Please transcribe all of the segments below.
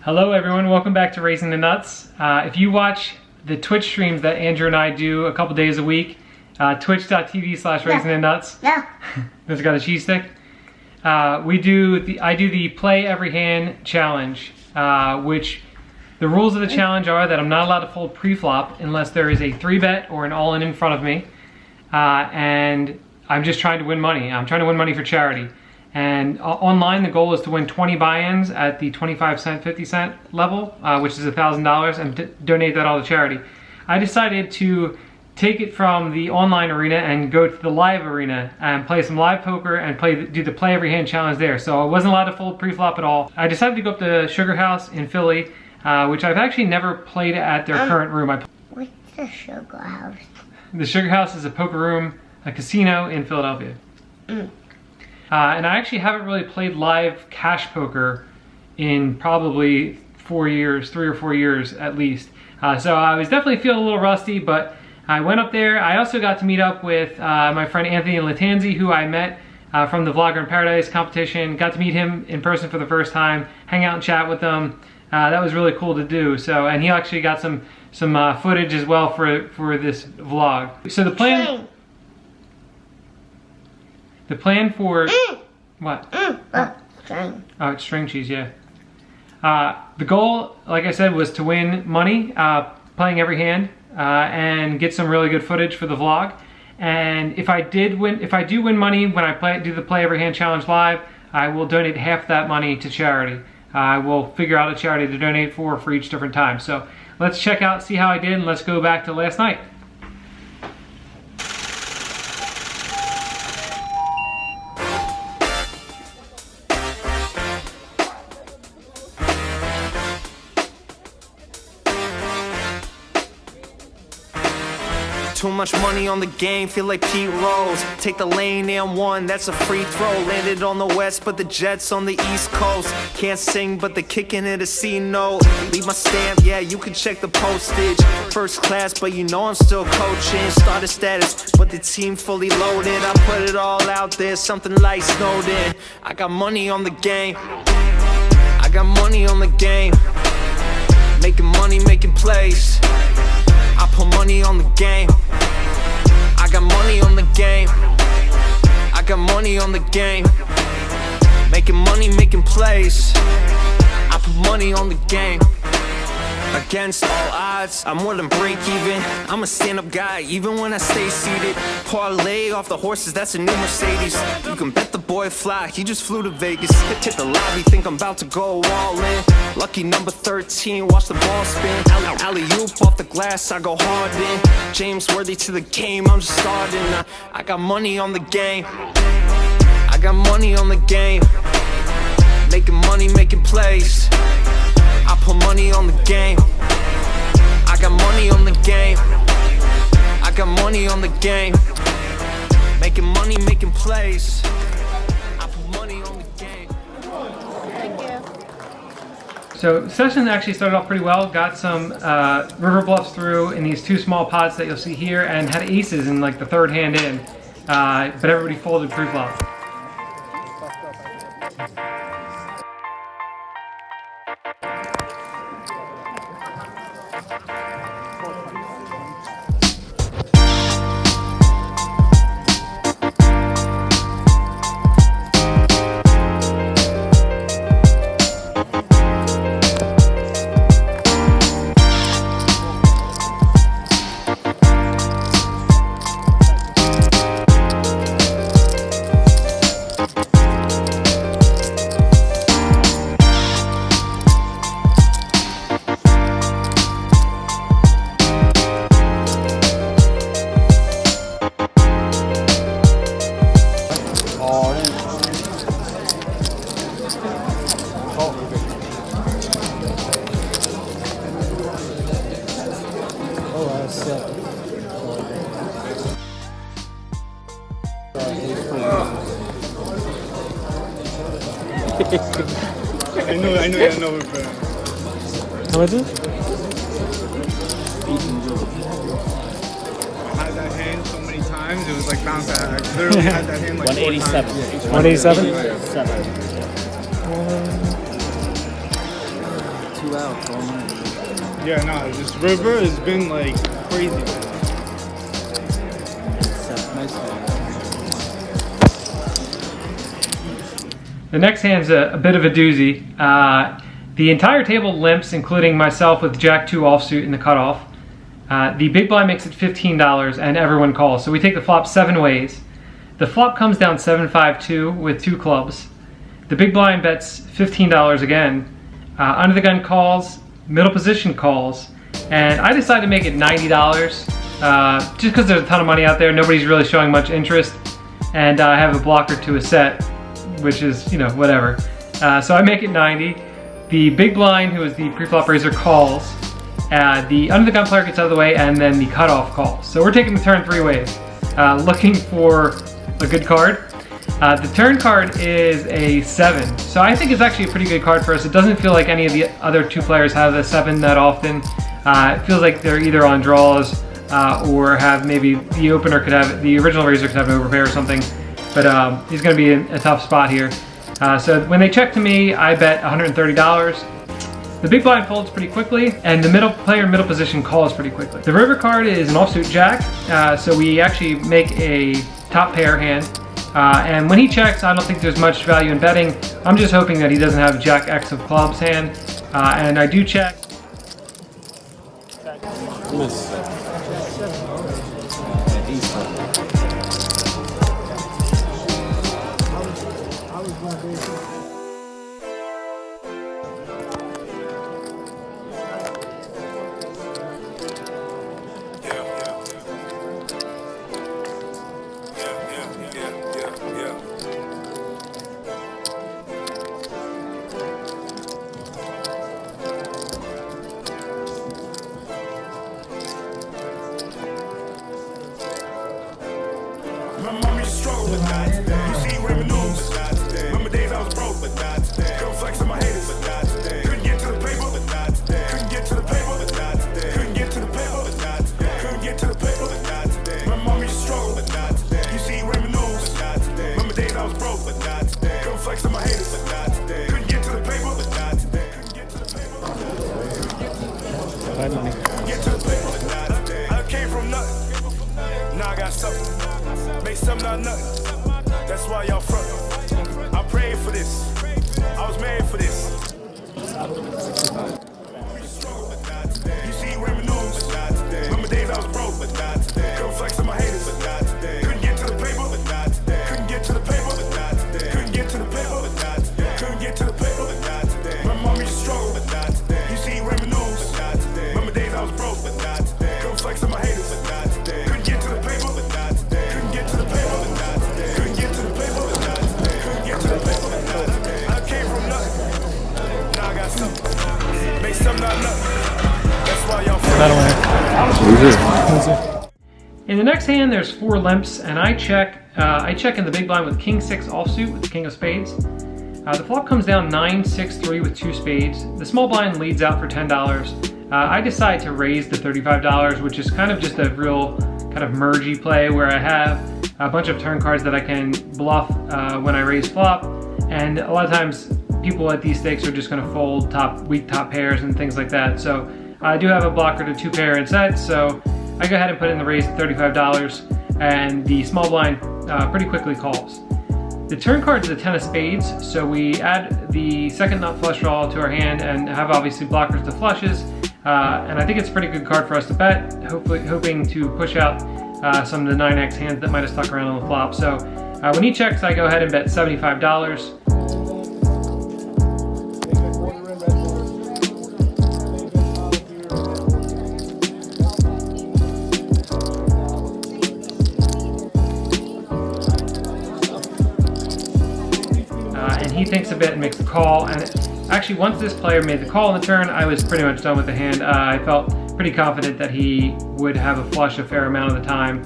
Hello everyone, welcome back to Raising the Nuts. If you watch the Twitch streams that Andrew and I do a couple days a week, twitch.tv/raisingthenuts. Yeah. This got a cheese stick. I do the play every hand challenge, which the rules of the challenge are that I'm not allowed to fold pre-flop unless there is a 3-bet or an all-in in front of me. And I'm just trying to win money. I'm trying to win money for charity. And online, the goal is to win 20 buy-ins at the 25-cent, 50-cent level, which is $1,000, and donate that all to charity. I decided to take it from the online arena and go to the live arena and play some live poker and do the play every hand challenge there. So I wasn't allowed to fold pre-flop at all. I decided to go up to SugarHouse in Philly, which I've actually never played at their current room. What's the SugarHouse? The SugarHouse is a poker room, a casino in Philadelphia. And I actually haven't really played live cash poker in probably 4 years, 3 or 4 years at least. So I was definitely feeling a little rusty, but I went up there. I also got to meet up with my friend Anthony Latanzi, who I met from the Vlogger in Paradise competition. Got to meet him in person for the first time, hang out and chat with him. That was really cool to do. So, and he actually got some footage as well for this vlog. So the plan. The plan for what? String. Oh, it's string cheese, yeah. The goal, like I said, was to win money playing every hand and get some really good footage for the vlog. And if I do win money when I do the play every hand challenge live, I will donate half that money to charity. I will figure out a charity to donate for each different time. So let's check out, see how I did, and let's go back to last night. Too much money on the game, feel like Pete Rose. Take the lane and one, that's a free throw. Landed on the west, but the Jets on the east coast. Can't sing, but the kicking it a C note. Leave my stamp, yeah, you can check the postage. First class, but you know I'm still coaching. Starter status, but the team fully loaded. I put it all out there, something like Snowden. I got money on the game. I got money on the game. Making money, making plays. I put money on the game. I got money on the game. I got money on the game. Making money, making plays. I put money on the game. Against all odds, I'm more than break even. I'm a stand-up guy, even when I stay seated. Parlay off the horses, that's a new Mercedes. You can bet the boy fly, he just flew to Vegas. Hit the lobby, think I'm about to go all in. Lucky number 13, watch the ball spin. Alley-oop off the glass, I go hard in. James Worthy to the game, I'm just starting. I got money on the game. I got money on the game. Making money, making plays. I put money on the game. I got money on the game. I got money on the game. Making money, making plays. I put money on the game. Thank you. So session actually started off pretty well. Got some river bluffs through in these 2 small pots that you'll see here, and had aces in like the 3rd hand in. But everybody folded pre-flop. I know. How much is it? I had that hand so many times, it was like bounce back. I literally had that hand like 187. 187? 7. 1, 2, 2 outs all night. Yeah, no, this river has been like crazy. That's nice. The next hand's a bit of a doozy. The entire table limps, including myself with Jack 2 offsuit in the cutoff. The big blind makes it $15 and everyone calls. So we take the flop 7 ways. The flop comes down 7-5-2 with 2 clubs. The big blind bets $15 again. Under the gun calls, middle position calls, and I decided to make it $90 just because there's a ton of money out there. Nobody's really showing much interest, and I have a blocker to a set, which is, you know, whatever. So I make it 90. The big blind, who is the pre-flop raiser, calls. The under the gun player gets out of the way, and then the cutoff calls. So we're taking the turn 3 ways, looking for a good card. The turn card is a 7, so I think it's actually a pretty good card for us. It doesn't feel like any of the other 2 players have a 7 that often. It feels like they're either on draws or have maybe the opener could have, the original raiser could have an overpair or something, but he's going to be in a tough spot here. So when they check to me, I bet $130. The big blind folds pretty quickly, and the middle player middle position calls pretty quickly. The river card is an offsuit jack, so we actually make a top pair hand. And when he checks, I don't think there's much value in betting. I'm just hoping that he doesn't have Jack X of clubs hand. And I do check. Miss. My mommy struggled, but not today. You see women news, but not today. Remember days I was broke, but not today. Couldn't flex on my haters, but not today. Couldn't get to the paper, but not today. Couldn't get to the paper, but not today. Couldn't get to the paper, but not today. Couldn't get to the paper, but not today. My mommy struggled, but not today. You see women news, but not today. Remember days I was broke, but not today. Couldn't flex on my haters, but not today. Couldn't get to the paper, but not today. Couldn't get to the paper, but not today. Couldn't get to the paper, but not today. I came from nothing. Now I got something. Make something out of nothing. That's why y'all front. I prayed for this. I was made for this. You see women news, but not today. Remember days I was broke, but not today. Couldn't flex on my haters, but not today. Couldn't get to the paper, but not today. Couldn't get to the paper, but not today. Couldn't get to the paper, but not today. Couldn't get to the paper, but not today. My mommy struggled, but not today. You see women news, but not today. Remember days I was broke, but not today. Couldn't flex on my haters, but not today. Couldn't get to the paper, but not today. Couldn't get to the paper, but not today. Couldn't get to the paper, but not today. Couldn't get to the paper, but not today. I came from nothing. Now I got something. Make something out of nothing. That's why y'all In the next hand, there's 4 limps, and I check in the big blind with King 6 offsuit with the King of Spades. The flop comes down 9-6-3 with 2 spades. The small blind leads out for $10. I decide to raise the $35, which is kind of just a real kind of mergey play where I have a bunch of turn cards that I can bluff when I raise flop, and a lot of times people at these stakes are just going to fold weak top pairs and things like that. So I do have a blocker to 2 pair in sets, so I go ahead and put in the raise at $35, and the small blind pretty quickly calls. The turn card is the 10 of spades, so we add the second nut flush draw to our hand and have obviously blockers to flushes, and I think it's a pretty good card for us to bet, hoping to push out some of the 9x hands that might have stuck around on the flop. So when he checks, I go ahead and bet $75. And he thinks a bit and makes the call. And actually, once this player made the call on the turn, I was pretty much done with the hand. I felt pretty confident that he would have a flush a fair amount of the time,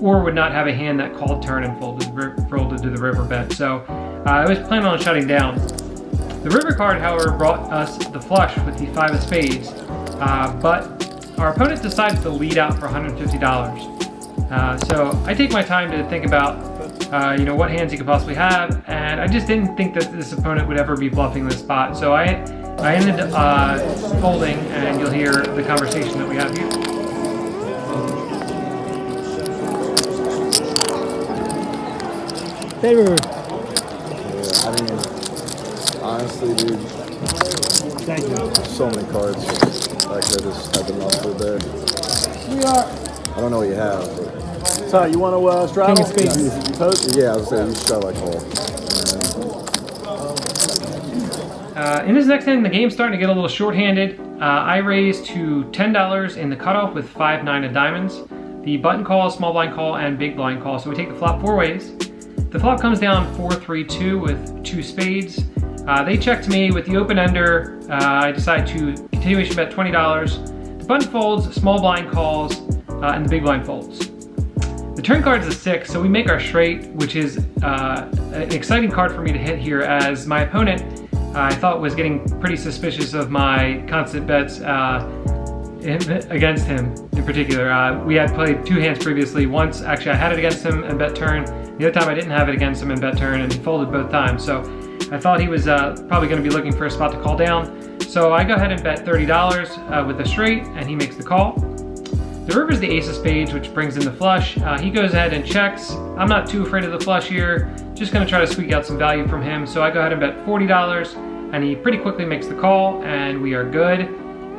or would not have a hand that called turn and folded to the river bet. So I was planning on shutting down. The river card, however, brought us the flush with the 5 of spades, but our opponent decides to lead out for $150. So I take my time to think about what hands he could possibly have, and I just didn't think that this opponent would ever be bluffing this spot. So I I ended folding, and you'll hear the conversation that we have here. Favor. Yeah, I mean, honestly, dude, Thank you. so many cards. I could just have enough for a day. We are. I don't know what you have, but Sorry, you want to straddle? King of spades. You post? yeah, I was saying you should like all. In this next hand, the game's starting to get a little short-handed. I raised to $10 in the cutoff with 5-9 of diamonds. The button call, small blind call, and big blind call. So we take the flop 4 ways. The flop comes down 4-3-2 with 2 spades. They check to me with the open ender. I decide to continuation bet $20. The button folds, small blind calls, and the big blind folds. The turn card is a 6, so we make our straight, which is an exciting card for me to hit here, as my opponent I thought was getting pretty suspicious of my constant bets against him in particular. We had played 2 hands previously. Once, actually, I had it against him and bet turn. The other time I didn't have it against him and bet turn, and he folded both times. So I thought he was probably going to be looking for a spot to call down. So I go ahead and bet $30 with a straight, and he makes the call. The river is the ace of spades, which brings in the flush. He goes ahead and checks. I'm not too afraid of the flush here. Just going to try to squeak out some value from him. So I go ahead and bet $40, and he pretty quickly makes the call, and we are good.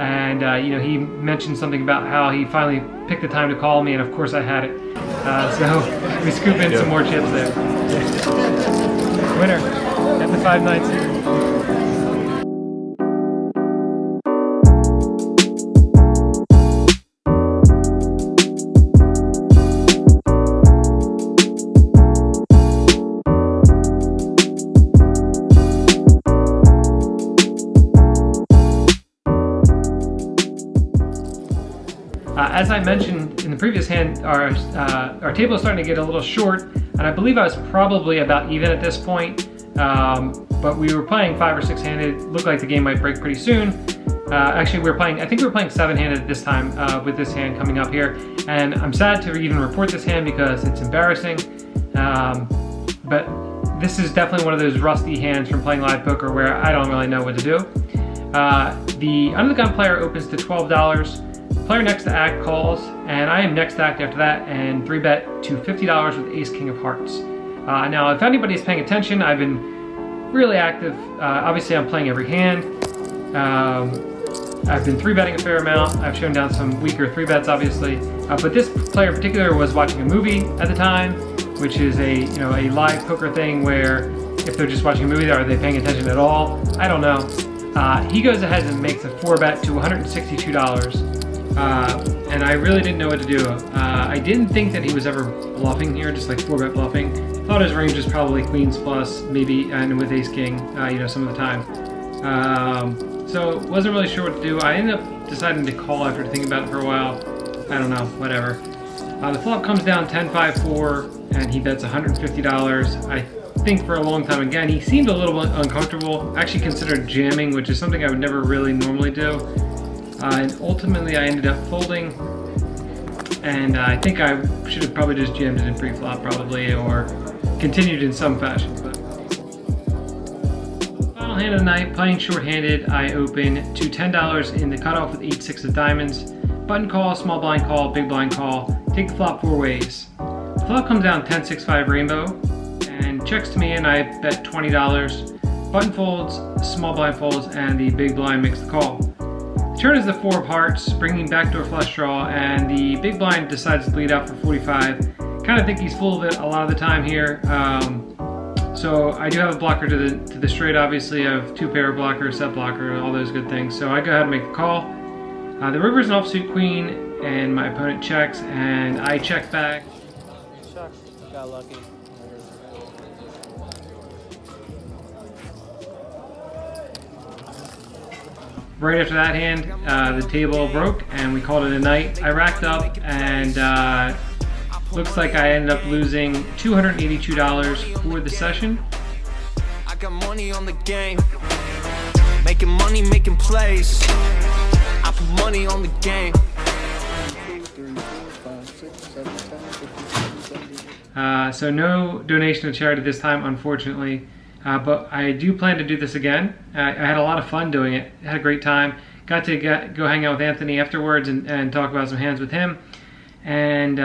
And you know, he mentioned something about how he finally picked the time to call me, and of course I had it. So we scoop in some more chips there. Winner at the 5-9 series. As I mentioned in the previous hand, our table is starting to get a little short, and I believe I was probably about even at this point, but we were playing 5 or 6 handed. Looked like the game might break pretty soon. Actually, I think we were playing 7 handed at this time with this hand coming up here, and I'm sad to even report this hand because it's embarrassing, but this is definitely one of those rusty hands from playing live poker where I don't really know what to do. The under the gun player opens to $12. Player next to act calls, and I am next to act after that, and 3-bet to $50 with ace king of hearts. Now, if anybody's paying attention, I've been really active. Obviously, I'm playing every hand. I've been 3-betting a fair amount. I've shown down some weaker 3-bets, obviously. But this player in particular was watching a movie at the time, which is a live poker thing where if they're just watching a movie, are they paying attention at all? I don't know. He goes ahead and makes a 4-bet to $162. And I really didn't know what to do. I didn't think that he was ever bluffing here, just like 4-bet bluffing. Thought his range was probably queens plus, maybe, and with ace king, some of the time. So wasn't really sure what to do. I ended up deciding to call after thinking about it for a while. I don't know, whatever. The flop comes down 10-5-4, and he bets $150. I think for a long time again, he seemed a little uncomfortable. Actually considered jamming, which is something I would never really normally do. And ultimately I ended up folding, and I think I should have probably just jammed it in pre-flop probably, or continued in some fashion. But final hand of the night, playing short-handed, I open to $10 in the cutoff with 8-6 of diamonds. Button call, small blind call, big blind call, take the flop 4 ways. The flop comes down 10-6-5 rainbow, and checks to me, and I bet $20. Button folds, small blind folds, and the big blind makes the call. Turn is the 4 of hearts, bringing backdoor flush draw, and the big blind decides to lead out for 45. Kind of think he's full of it a lot of the time here. So I do have a blocker to the straight, obviously. I have 2 pair blocker, set blocker, all those good things. So I go ahead and make the call. The river's an offsuit queen, and my opponent checks, and I check back. Shucks, got lucky. Right after that hand, the table broke and we called it a night. I racked up, and looks like I ended up losing $282 for the session. I got money on the game, making money, making plays. I put money on the game. 2, 3, 4, 5, 6, 7, 10, 15, 16, 17. So no donation to charity this time, unfortunately. but I do plan to do this again. I had a lot of fun doing it. Had a great time. Got to go hang out with Anthony afterwards and talk about some hands with him. And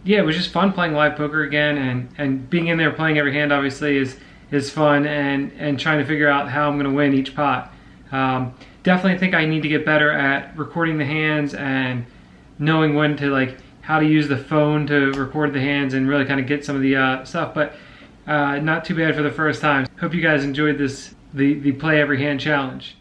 yeah, it was just fun playing live poker again, and being in there playing every hand obviously is fun, and trying to figure out how I'm going to win each pot. Definitely think I need to get better at recording the hands and knowing when to, like, how to use the phone to record the hands and really kind of get some of the stuff, but not too bad for the first time. Hope you guys enjoyed the play every hand challenge.